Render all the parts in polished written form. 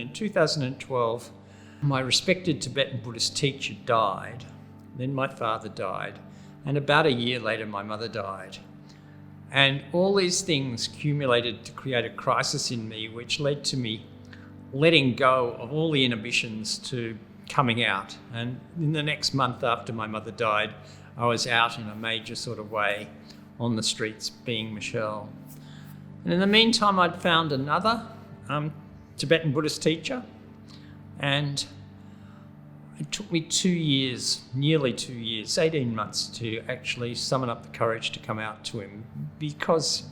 In 2012, my respected Tibetan Buddhist teacher died, then my father died, and about a year later my mother died. And all these things accumulated to create a crisis in me, which led to me letting go of all the inhibitions to coming out. And in the next month after my mother died, I was out in a major sort of way on the streets being Michelle. And in the meantime, I'd found another Tibetan Buddhist teacher, and it took me 2 years, nearly 2 years, 18 months to actually summon up the courage to come out to him, because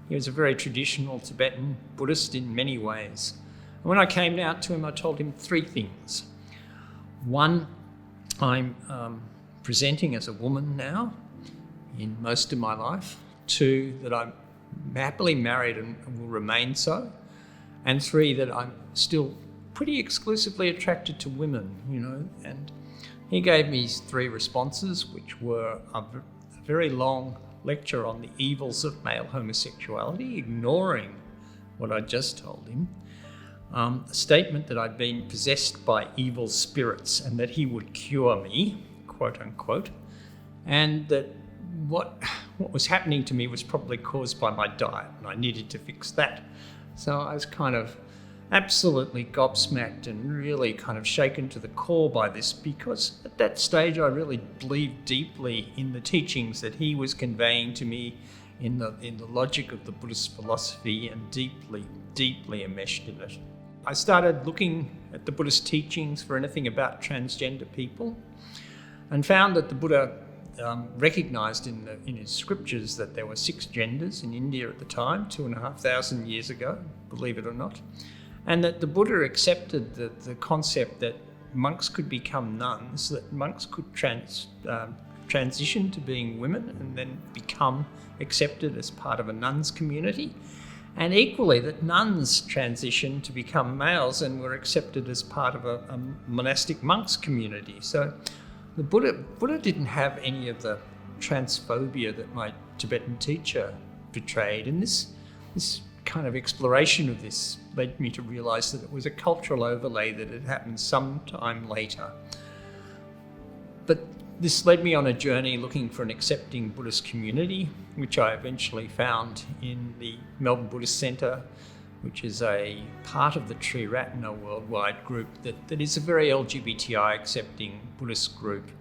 he was a very traditional Tibetan Buddhist in many ways. And when I came out to him, I told him 3 things. 1, I'm presenting as a woman now in most of my life. 2, that I'm happily married and will remain so. And 3, that I'm still pretty exclusively attracted to women, and he gave me 3 responses, which were a very long lecture on the evils of male homosexuality, ignoring what I just told him, a statement that I'd been possessed by evil spirits and that he would cure me, quote unquote, and that what was happening to me was probably caused by my diet and I needed to fix that. So I was kind of absolutely gobsmacked and really kind of shaken to the core by this, because at that stage I really believed deeply in the teachings that he was conveying to me in the logic of the Buddhist philosophy, and deeply enmeshed in it. I started looking at the Buddhist teachings for anything about transgender people, and found that the Buddha recognised in his scriptures that there were 6 genders in India at the time, 2,500 years ago, believe it or not. And that the Buddha accepted the concept that monks could become nuns, that monks could transition to being women and then become accepted as part of a nuns community. And equally, that nuns transitioned to become males and were accepted as part of a monastic monks community. So the Buddha didn't have any of the transphobia that my Tibetan teacher portrayed. And this kind of exploration of this led me to realise that it was a cultural overlay that had happened some time later. But this led me on a journey looking for an accepting Buddhist community, which I eventually found in the Melbourne Buddhist Centre, which is a part of the Triratna worldwide group that is a very LGBTI accepting Buddhist group.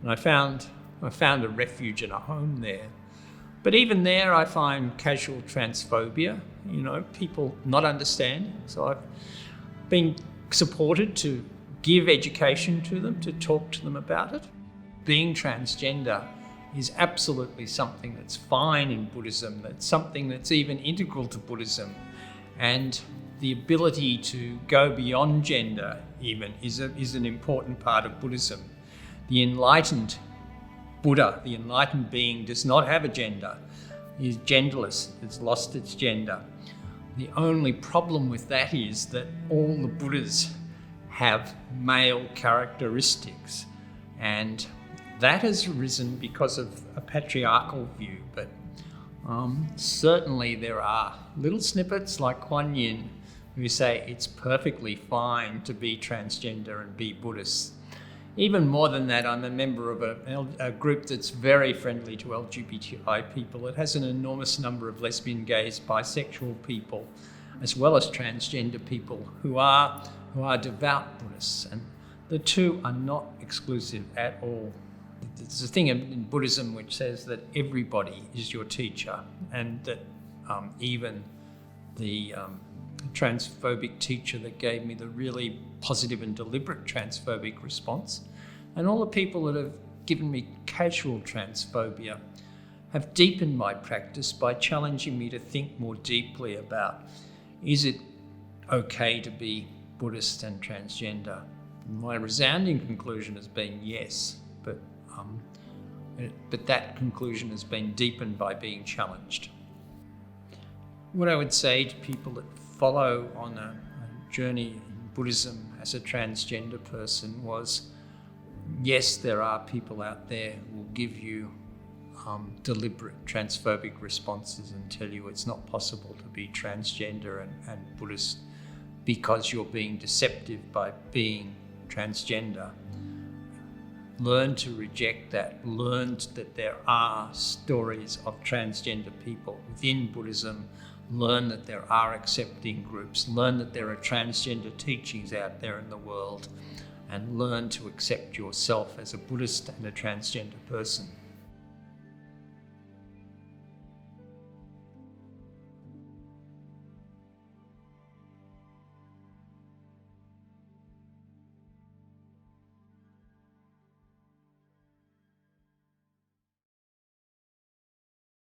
And I found a refuge and a home there. But even there, I find casual transphobia, people not understanding. So I've been supported to give education to them, to talk to them about it. Being transgender is absolutely something that's fine in Buddhism, that's something that's even integral to Buddhism. And the ability to go beyond gender even is an important part of Buddhism. The enlightened Buddha, the enlightened being, does not have a gender. He is genderless. It's lost its gender. The only problem with that is that all the Buddhas have male characteristics, and that has arisen because of a patriarchal view. But certainly there are little snippets like Kuan Yin who say it's perfectly fine to be transgender and be Buddhist. Even more than that, I'm a member of a group that's very friendly to LGBTI people. It has an enormous number of lesbian, gays, bisexual people, as well as transgender people who are devout Buddhists. And the two are not exclusive at all. There's a thing in Buddhism which says that everybody is your teacher, and that even the transphobic teacher that gave me the really positive and deliberate transphobic response, and all the people that have given me casual transphobia, have deepened my practice by challenging me to think more deeply about, is it okay to be Buddhist and transgender? My resounding conclusion has been yes, but that conclusion has been deepened by being challenged. What I would say to people that follow on a journey in Buddhism as a transgender person was, yes, there are people out there who will give you deliberate transphobic responses and tell you it's not possible to be transgender and Buddhist. because you're being deceptive by being transgender. Learn to reject that. Learn that there are stories of transgender people within Buddhism. Learn that there are accepting groups. Learn that there are transgender teachings out there in the world. And learn to accept yourself as a Buddhist and a transgender person.